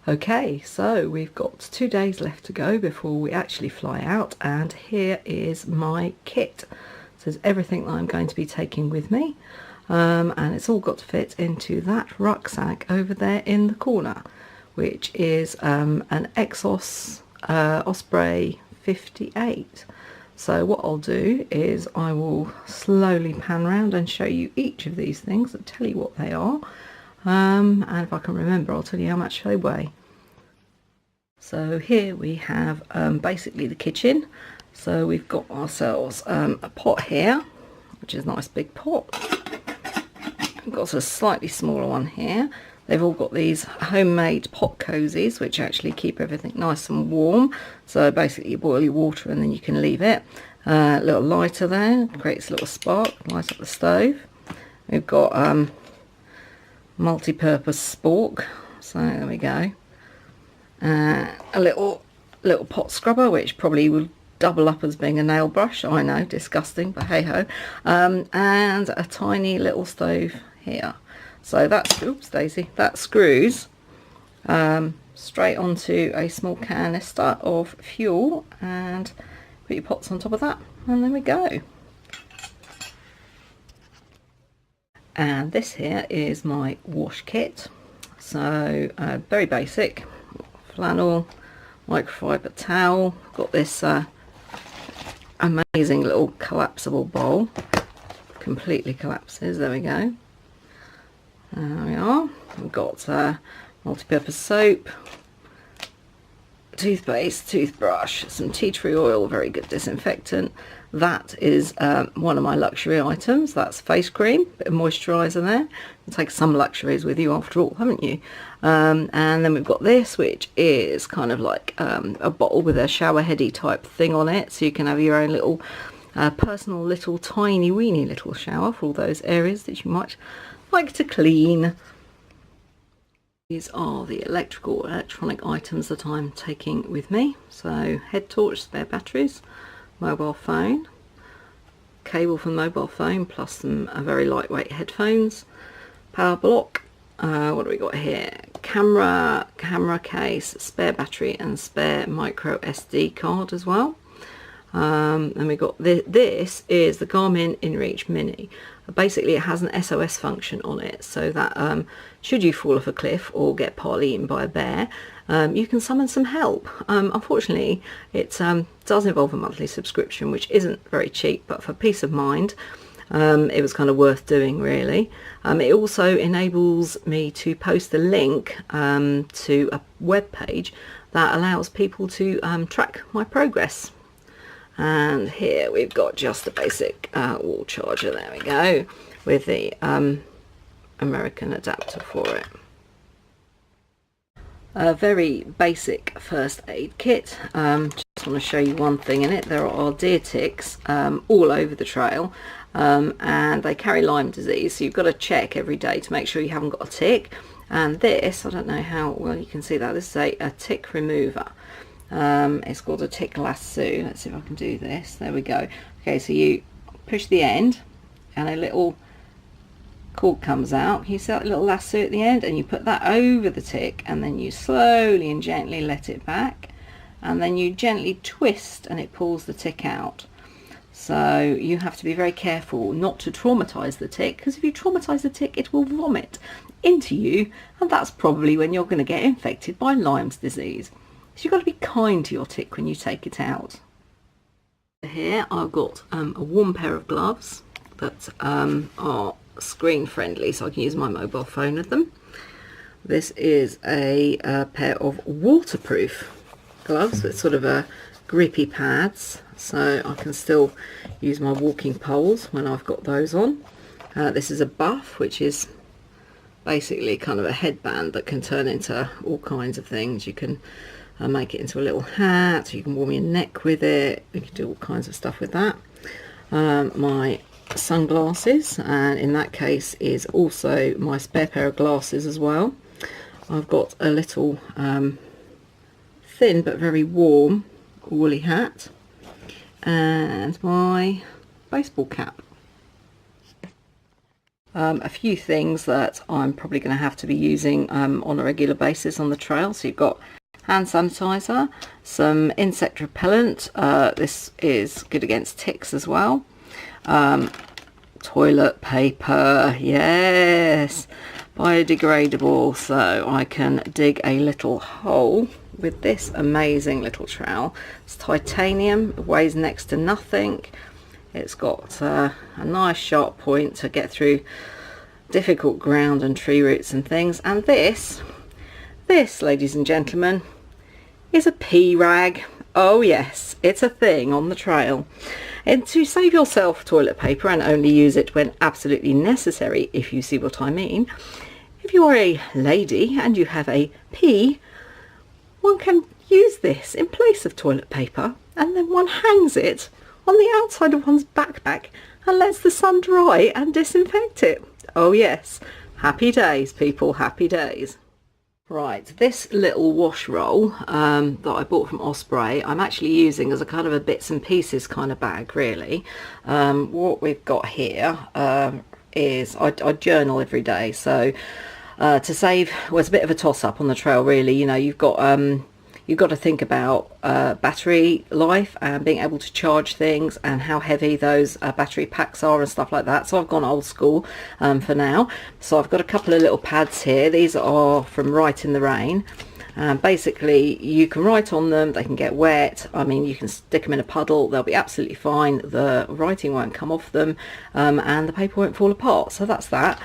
Okay, so we've got 2 days left to go before we actually fly out, and here is my kit. So there's everything that I'm going to be taking with me, and it's all got to fit into that rucksack over there in the corner, which is an Exos Osprey 58. So what I'll do is I will slowly pan around and show you each of these things and tell you what they are. And if I can remember, I'll tell you how much they weigh. So here we have basically the kitchen. So we've got ourselves a pot here, which is a nice big pot. We've got a slightly smaller one here. They've all got these homemade pot cozies, which actually keep everything nice and warm. So basically you boil your water and then you can leave it. A little lighter there, creates a little spark, light up the stove. We've got multi-purpose spork, so there we go. A little pot scrubber, which probably will double up as being a nail brush. I know, disgusting, but hey ho. And a tiny little stove here. So that's, oops Daisy, that screws straight onto a small canister of fuel, and put your pots on top of that, and there we go. And this here is my wash kit. So very basic, flannel, microfiber towel. Got this amazing little collapsible bowl, completely collapses, there we go. There we are. We've got multi-purpose soap, toothpaste, toothbrush, some tea tree oil, very good disinfectant. That is one of my luxury items. That's face cream, bit of moisturiser there. You take some luxuries with you after all, haven't you? And then we've got this, which is kind of like a bottle with a shower heady type thing on it, so you can have your own little personal little tiny weeny little shower for all those areas that you might like to clean. These are the electronic items that I'm taking with me. So head torch, spare batteries, mobile phone, cable for the mobile phone, plus some very lightweight headphones, power block. What do we got here? Camera case, spare battery, and spare micro SD card as well. And we got this is the Garmin InReach Mini. Basically it has an SOS function on it, so that should you fall off a cliff or get partly eaten by a bear, you can summon some help. Unfortunately it does involve a monthly subscription, which isn't very cheap, but for peace of mind it was kind of worth doing, really. It also enables me to post a link to a web page that allows people to track my progress. And here we've got just a basic wall charger, there we go, with the American adapter for it. A very basic first aid kit. Just want to show you one thing in it. There are deer ticks all over the trail, and they carry Lyme disease, so you've got to check every day to make sure you haven't got a tick. And this, I don't know how well you can see that, this is a tick remover. It's called a tick lasso. Let's see if I can do this. There we go. Okay, so you push the end and a little cord comes out. You see that little lasso at the end, and you put that over the tick, and then you slowly and gently let it back, and then you gently twist and it pulls the tick out. So you have to be very careful not to traumatize the tick, because if you traumatize the tick it will vomit into you, and that's probably when you're going to get infected by Lyme's disease. So you've got to be kind to your tick when you take it out. Here I've got a warm pair of gloves that are screen friendly, so I can use my mobile phone with them. This is a pair of waterproof gloves with sort of grippy pads, so I can still use my walking poles when I've got those on. This is a buff, which is basically kind of a headband that can turn into all kinds of things. You can make it into a little hat, you can warm your neck with it, you can do all kinds of stuff with that. My sunglasses, and in that case is also my spare pair of glasses as well. I've got a little thin but very warm woolly hat, and my baseball cap. A few things that I'm probably going to have to be using on a regular basis on the trail. So you've got hand sanitizer, some insect repellent, this is good against ticks as well, toilet paper, yes, biodegradable, so I can dig a little hole with this amazing little trowel. It's titanium, it weighs next to nothing. It's got a nice sharp point to get through difficult ground and tree roots and things. And this, ladies and gentlemen, is a pea rag. Oh yes, it's a thing on the trail. And to save yourself toilet paper and only use it when absolutely necessary, if you see what I mean, if you are a lady and you have a pea, one can use this in place of toilet paper, and then one hangs it on the outside of one's backpack and lets the sun dry and disinfect it. Oh yes, happy days people, happy days. Right, this little wash roll that I bought from Osprey, I'm actually using as a kind of a bits and pieces kind of bag really. What we've got here is I journal every day, so to save, well, it's a bit of a toss-up on the trail really. You know, you've got to think about battery life and being able to charge things and how heavy those battery packs are and stuff like that. So I've gone old school for now. So I've got a couple of little pads here. These are from Write in the Rain. Basically you can write on them, they can get wet. I mean, you can stick them in a puddle, they'll be absolutely fine. The writing won't come off them and the paper won't fall apart. So that's that.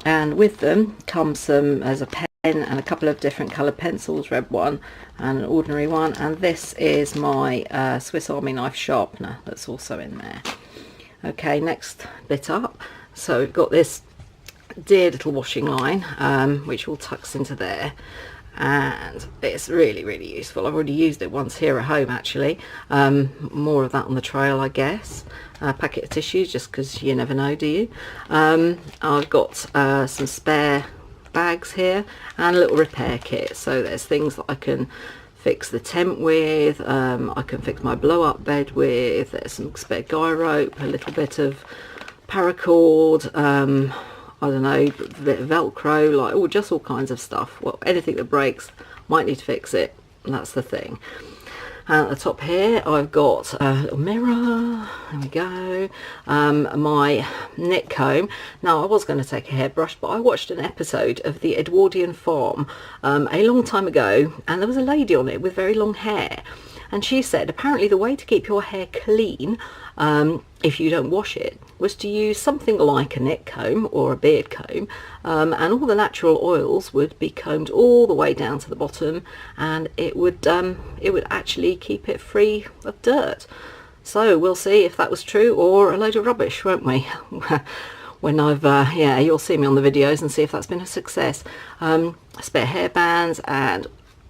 And with them comes some, as a pen and a couple of different coloured pencils, red one and an ordinary one, and this is my Swiss Army knife sharpener that's also in there. Okay, next bit up, so we've got this dear little washing line which all tucks into there, and it's really useful. I've already used it once here at home actually. More of that on the trail, I guess. A packet of tissues, just because you never know, do you? I've got some spare bags here and a little repair kit, so there's things that I can fix the tent with, I can fix my blow up bed with, there's some spare guy rope, a little bit of paracord, I don't know, a bit of velcro, like just all kinds of stuff. Well, anything that breaks, might need to fix it, and that's the thing. At the top here I've got a little mirror, there we go, my knit comb. Now I was going to take a hairbrush, but I watched an episode of the Edwardian Farm a long time ago, and there was a lady on it with very long hair, and she said apparently the way to keep your hair clean if you don't wash it was to use something like a knit comb or a beard comb, and all the natural oils would be combed all the way down to the bottom, and it would actually keep it free of dirt. So we'll see if that was true or a load of rubbish, won't we? When I've yeah, you'll see me on the videos and see if that's been a success. Spare hairbands, and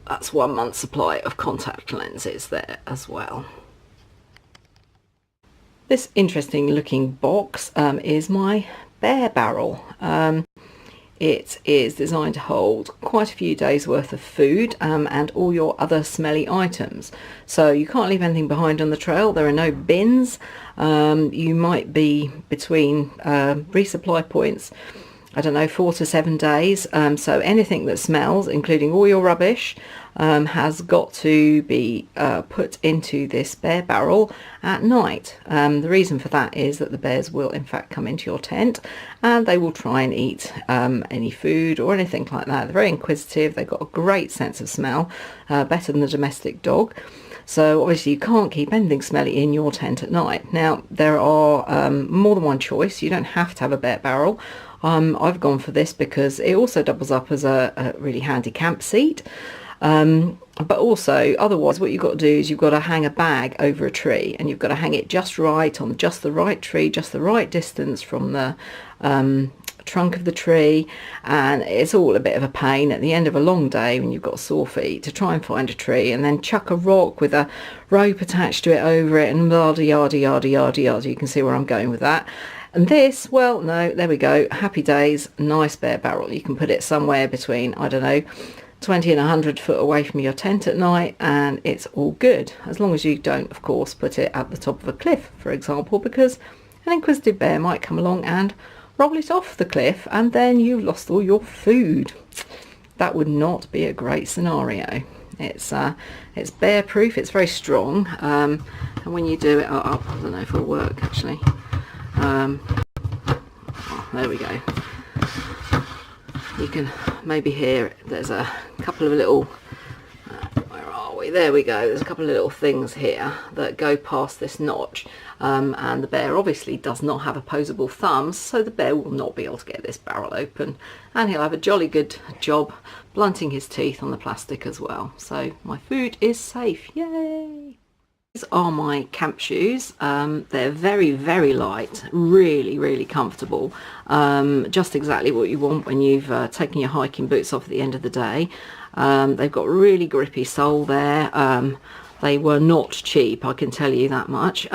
that's 1 month's supply of contact lenses there as well. This interesting looking box is my bear barrel. It is designed to hold quite a few days worth of food and all your other smelly items. So you can't leave anything behind on the trail. There are no bins. You might be between resupply points, I don't know, 4 to 7 days. So anything that smells, including all your rubbish, has got to be put into this bear barrel at night. The reason for that is that the bears will in fact come into your tent and they will try and eat any food or anything like that. They're very inquisitive, they've got a great sense of smell, better than a domestic dog. So obviously you can't keep anything smelly in your tent at night. Now there are more than one choice. You don't have to have a bear barrel. I've gone for this because it also doubles up as a really handy camp seat. But also otherwise what you've got to do is you've got to hang a bag over a tree, and you've got to hang it just right on just the right tree, just the right distance from the trunk of the tree, and it's all a bit of a pain at the end of a long day when you've got sore feet to try and find a tree and then chuck a rock with a rope attached to it over it and yada yada yada yada yada. You can see where I'm going with that. And this, well, no, there we go, happy days, nice bear barrel. You can put it somewhere between, I don't know, 20 and 100 foot away from your tent at night, and it's all good, as long as you don't of course put it at the top of a cliff, for example, because an inquisitive bear might come along and roll it off the cliff, and then you've lost all your food. That would not be a great scenario. It's bear proof, it's very strong, and when you do it I don't know if it'll work actually. Oh, there we go. You can maybe hear it. There's a couple of little where are we? There we go. There's a couple of little things here that go past this notch, and the bear obviously does not have opposable thumbs, so the bear will not be able to get this barrel open, and he'll have a jolly good job blunting his teeth on the plastic as well. So my food is safe. Yay! These are my camp shoes. They're very, very light, really comfortable. Just exactly what you want when you've taken your hiking boots off at the end of the day. They've got really grippy sole there. They were not cheap, I can tell you that much.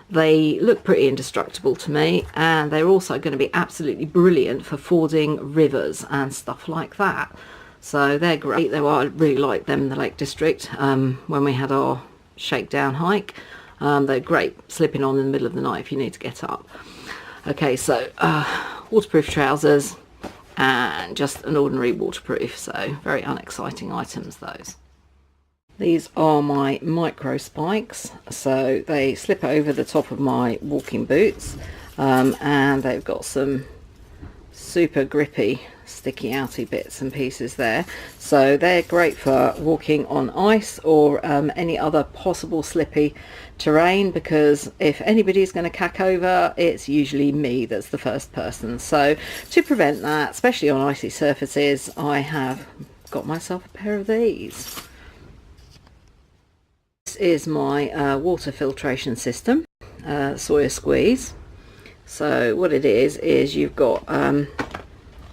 They look pretty indestructible to me, and they're also going to be absolutely brilliant for fording rivers and stuff like that. So they're great. I really like them in the Lake District when we had our shakedown hike. They're great slipping on in the middle of the night if you need to get up. Okay, so waterproof trousers and just an ordinary waterproof, so very unexciting items those. These are my micro spikes, so they slip over the top of my walking boots, and they've got some super grippy sticky outy bits and pieces there, so they're great for walking on ice or any other possible slippy terrain, because if anybody's going to cack over, it's usually me that's the first person. So to prevent that, especially on icy surfaces, I have got myself a pair of these. This is my water filtration system, Soya Squeeze. So what it is you've got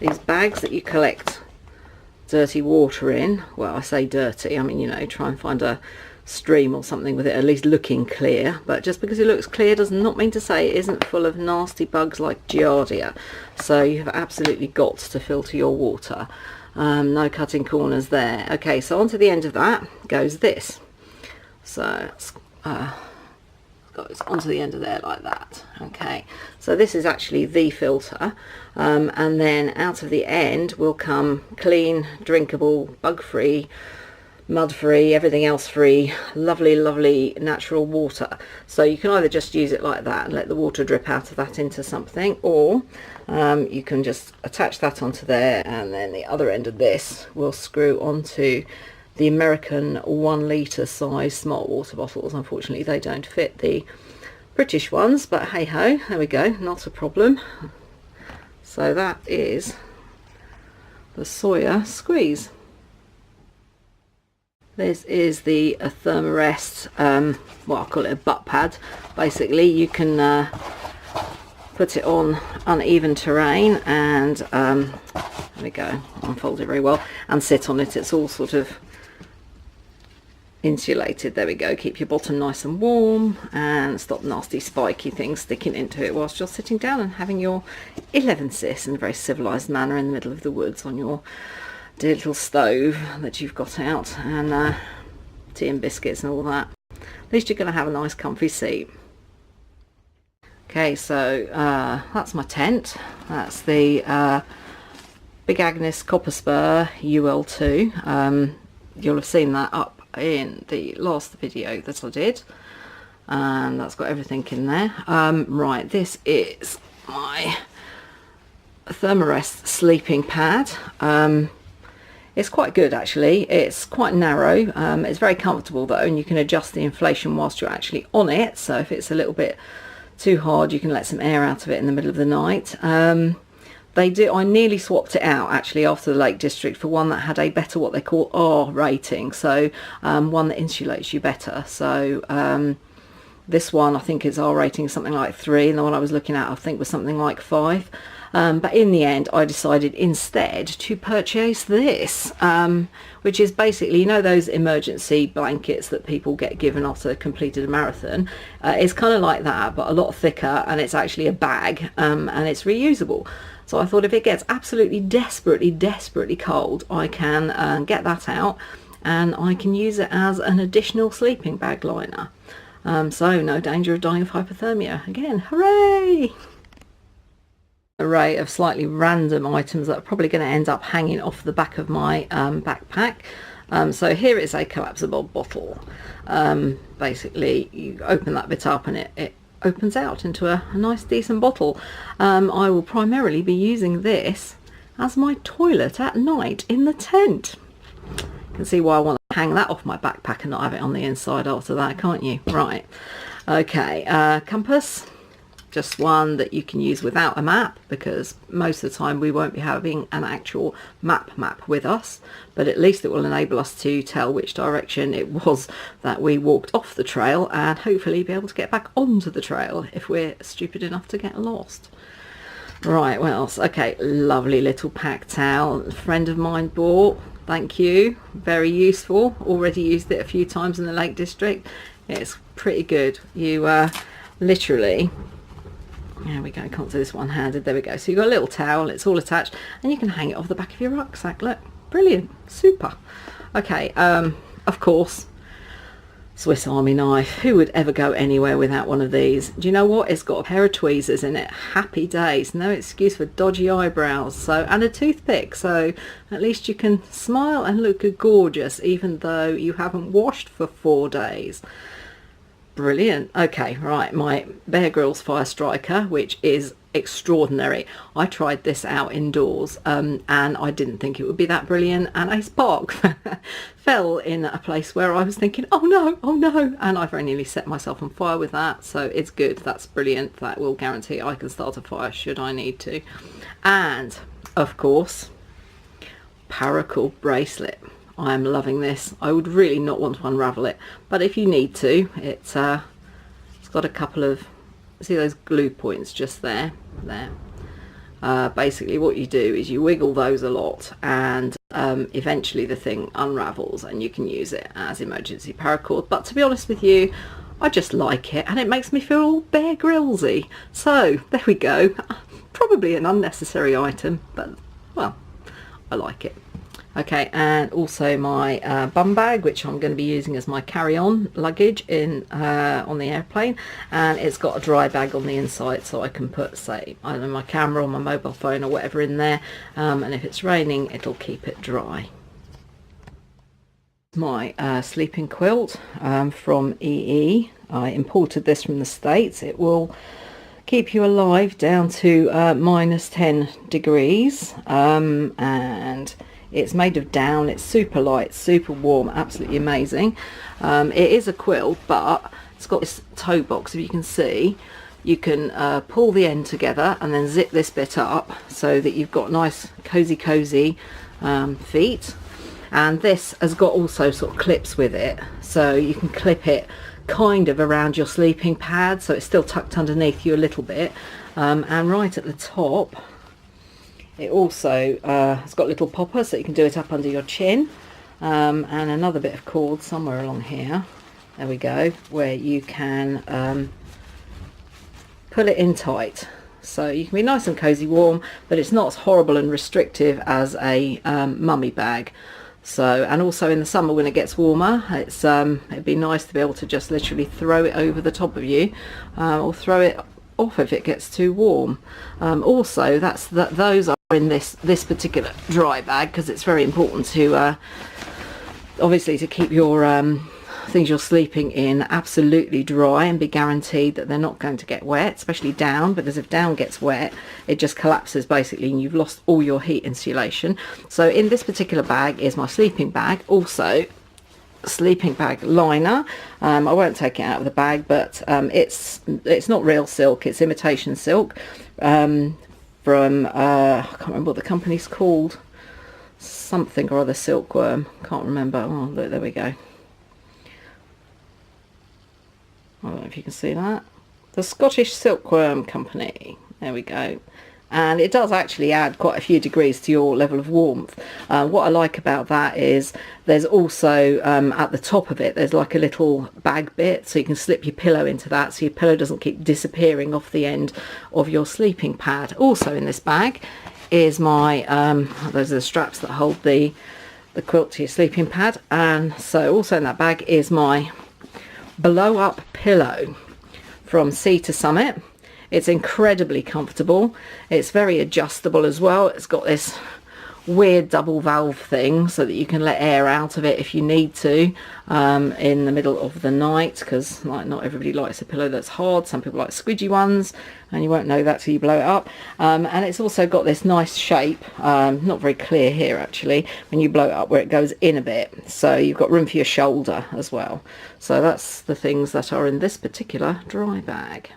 these bags that you collect dirty water in. Well, I say dirty, I mean, you know, try and find a stream or something with it at least looking clear, but just because it looks clear does not mean to say it isn't full of nasty bugs like Giardia. So you have absolutely got to filter your water. No cutting corners there. Okay, so onto the end of that goes this. So it's goes onto the end of there like that. Okay, so this is actually the filter, and then out of the end will come clean, drinkable, bug-free, mud-free, everything else free, lovely natural water. So you can either just use it like that and let the water drip out of that into something, or you can just attach that onto there, and then the other end of this will screw onto the American 1 litre size smart water bottles. Unfortunately they don't fit the British ones, but hey ho, there we go, not a problem. So that is the Soya Squeeze. This is the ThermARest, well, I'll call it a butt pad. Basically you can put it on uneven terrain and there we go, unfold it very well and sit on it. It's all sort of insulated, there we go, keep your bottom nice and warm and stop nasty spiky things sticking into it whilst you're sitting down and having your 11 sis in a very civilized manner in the middle of the woods on your dear little stove that you've got out, and tea and biscuits and all that. At least you're going to have a nice comfy seat. Okay, so that's my tent. That's the Big Agnes Copper Spur UL2. You'll have seen that up in the last video that I did, and that's got everything in there. Right, this is my ThermARest sleeping pad. It's quite good actually. It's quite narrow, it's very comfortable though, and you can adjust the inflation whilst you're actually on it, so if it's a little bit too hard you can let some air out of it in the middle of the night. I nearly swapped it out actually after the Lake District for one that had a better, what they call R rating, so one that insulates you better. So this one I think is R rating something like 3, and the one I was looking at I think was something like 5. But in the end I decided instead to purchase this, which is basically, you know, those emergency blankets that people get given after they've completed a marathon. It's kind of like that, but a lot thicker, and it's actually a bag, and it's reusable. So I thought if it gets absolutely desperately cold, I can get that out and I can use it as an additional sleeping bag liner. So no danger of dying of hypothermia. Again, hooray! array of slightly random items that are probably going to end up hanging off the back of my backpack. So here is a collapsible bottle. Basically you open that bit up and it opens out into a nice decent bottle. I will primarily be using this as my toilet at night in the tent. You can see why I want to hang that off my backpack and not have it on the inside after that, can't you? Right, okay. Compass, just one that you can use without a map, because most of the time we won't be having an actual map with us, but at least it will enable us to tell which direction it was that we walked off the trail, and hopefully be able to get back onto the trail if we're stupid enough to get lost. Right, what else? Okay, lovely little pack towel a friend of mine bought. Thank you, very useful. Already used it a few times in the Lake District. It's pretty good. You literally, there we go, I can't do this one-handed, there we go. So you've got a little towel, it's all attached, and you can hang it off the back of your rucksack. Look, brilliant, super. Okay, of course, Swiss Army knife. Who would ever go anywhere without one of these? Do you know what? It's got a pair of tweezers in it. Happy days. No excuse for dodgy eyebrows. So, and a toothpick, so at least you can smile and look gorgeous even though you haven't washed for 4 days. Brilliant. Okay, right, my Bear Grylls Fire Striker, which is extraordinary. I tried this out indoors and I didn't think it would be that brilliant, and a spark fell in a place where I was thinking, oh no, and I very nearly set myself on fire with that. So it's good, that's brilliant. That will guarantee I can start a fire should I need to. And of course, paracord bracelet. I am loving this. I would really not want to unravel it, but if you need to, it's got a couple of, see those glue points just there. Basically what you do is you wiggle those a lot, and eventually the thing unravels and you can use it as emergency paracord. But to be honest with you, I just like it and it makes me feel all Bear Grylls-y. So there we go. Probably an unnecessary item, but well, I like it. Okay, and also my bum bag, which I'm going to be using as my carry-on luggage in on the airplane, and it's got a dry bag on the inside, so I can put, say, I don't know, my camera or my mobile phone or whatever in there, and if it's raining it'll keep it dry. My sleeping quilt from EE. I imported this from the States. It will keep you alive down to -10 degrees, and it's made of down. It's super light, super warm, absolutely amazing. It is a quilt, but it's got this toe box. If you can see, you can pull the end together and then zip this bit up so that you've got nice cozy feet. And this has got also sort of clips with it, so you can clip it kind of around your sleeping pad, so it's still tucked underneath you a little bit. And right at the top, it also has got little poppers, so you can do it up under your chin, and another bit of cord somewhere along here, there we go, where you can pull it in tight, so you can be nice and cozy warm, but it's not as horrible and restrictive as a mummy bag. So, and also in the summer when it gets warmer, it's it'd be nice to be able to just literally throw it over the top of you, or throw it off if it gets too warm. Also, those are in this particular dry bag, because it's very important to obviously to keep your things you're sleeping in absolutely dry and be guaranteed that they're not going to get wet, especially down, because if down gets wet it just collapses basically and you've lost all your heat insulation. So in this particular bag is my sleeping bag, also sleeping bag liner. I won't take it out of the bag, but it's not real silk, it's imitation silk, from I can't remember what the company's called, something or other, silkworm, can't remember. Oh look, there we go. I don't know if you can see that, the Scottish Silkworm Company, there we go. And it does actually add quite a few degrees to your level of warmth. What I like about that is there's also at the top of it there's like a little bag bit, so you can slip your pillow into that so your pillow doesn't keep disappearing off the end of your sleeping pad. Also in this bag is my those are the straps that hold the quilt to your sleeping pad, and so also in that bag is my blow up pillow from Sea to Summit. It's incredibly comfortable. It's very adjustable as well. It's got this weird double valve thing so that you can let air out of it if you need to in the middle of the night, because like not everybody likes a pillow that's hard. Some people like squidgy ones, and you won't know that till you blow it up. And it's also got this nice shape, not very clear here actually, when you blow it up, where it goes in a bit, so you've got room for your shoulder as well. So that's the things that are in this particular dry bag.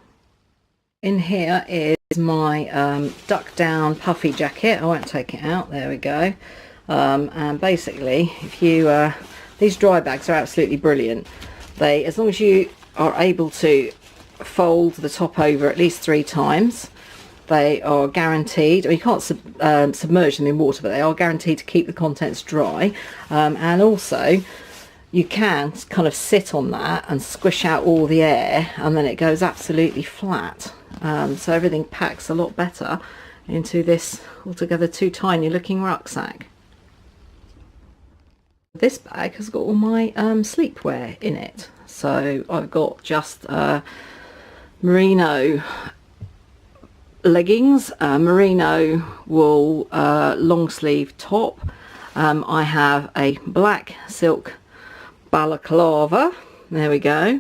In here is my duck down puffy jacket. I won't take it out, there we go. And basically, if you these dry bags are absolutely brilliant. They, as long as you are able to fold the top over at least 3 times, they are guaranteed, or you can't submerge them in water, but they are guaranteed to keep the contents dry. And also you can kind of sit on that and squish out all the air, and then it goes absolutely flat. So everything packs a lot better into this altogether too tiny looking rucksack. This bag has got all my sleepwear in it. So I've got just merino leggings, merino wool long sleeve top. I have a black silk balaclava, there we go.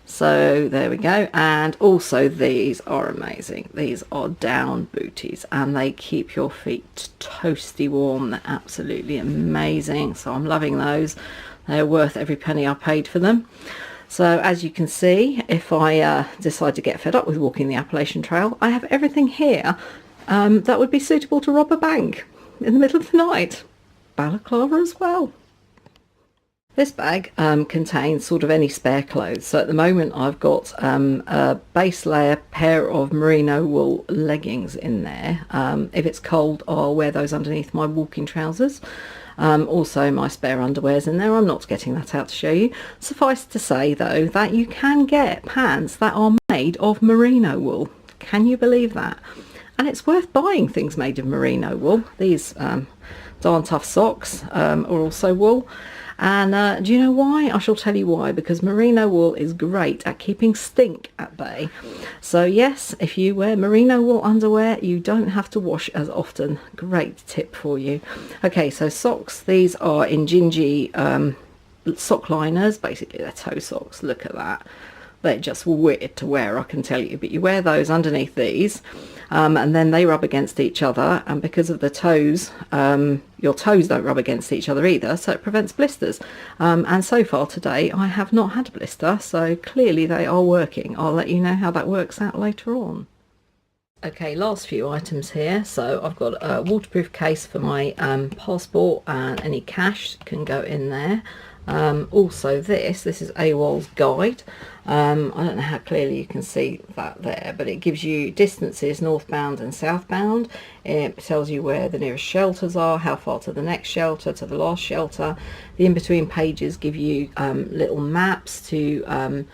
So there we go. And also these are amazing. These are down booties and they keep your feet toasty warm. They're absolutely amazing. So I'm loving those. They're worth every penny I paid for them. So as you can see, if I decide to get fed up with walking the Appalachian Trail, I have everything here that would be suitable to rob a bank in the middle of the night. Balaclava as well. This bag contains sort of any spare clothes. So at the moment I've got a base layer pair of merino wool leggings in there. If it's cold, I'll wear those underneath my walking trousers. Also my spare underwear's in there. I'm not getting that out to show you. Suffice to say though that you can get pants that are made of merino wool. Can you believe that? And it's worth buying things made of merino wool. These darn tough socks are also wool. And do you know why? I shall tell you why. Because merino wool is great at keeping stink at bay. So yes, if you wear merino wool underwear, you don't have to wash as often. Great tip for you. Okay, so socks. These are Injinji sock liners. Basically they're toe socks. Look at that. They're just weird to wear, I can tell you, but you wear those underneath these and then they rub against each other, and because of the toes, your toes don't rub against each other either, so it prevents blisters. And so far today I have not had a blister, so clearly they are working. I'll let you know how that works out later on. Okay, last few items here. So I've got a waterproof case for my passport, and any cash can go in there. Also this is AWOL's guide. I don't know how clearly you can see that there, but it gives you distances northbound and southbound. It tells you where the nearest shelters are, how far to the next shelter, to the last shelter. The in-between pages give you little maps to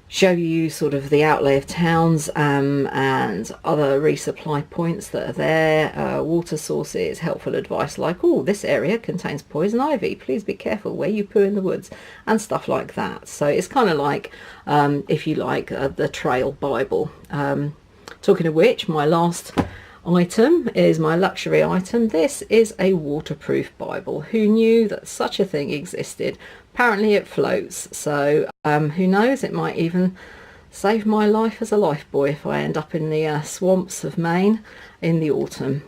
show you sort of the outlay of towns and other resupply points that are there, water sources, helpful advice like, oh, this area contains poison ivy, please be careful where you poo in the woods, and stuff like that. So it's kind of like, if you like, the trail Bible. Talking of which, my last item is my luxury item. This is a waterproof Bible. Who knew that such a thing existed? Apparently it floats, so who knows, it might even save my life as a lifebuoy if I end up in the swamps of Maine in the autumn.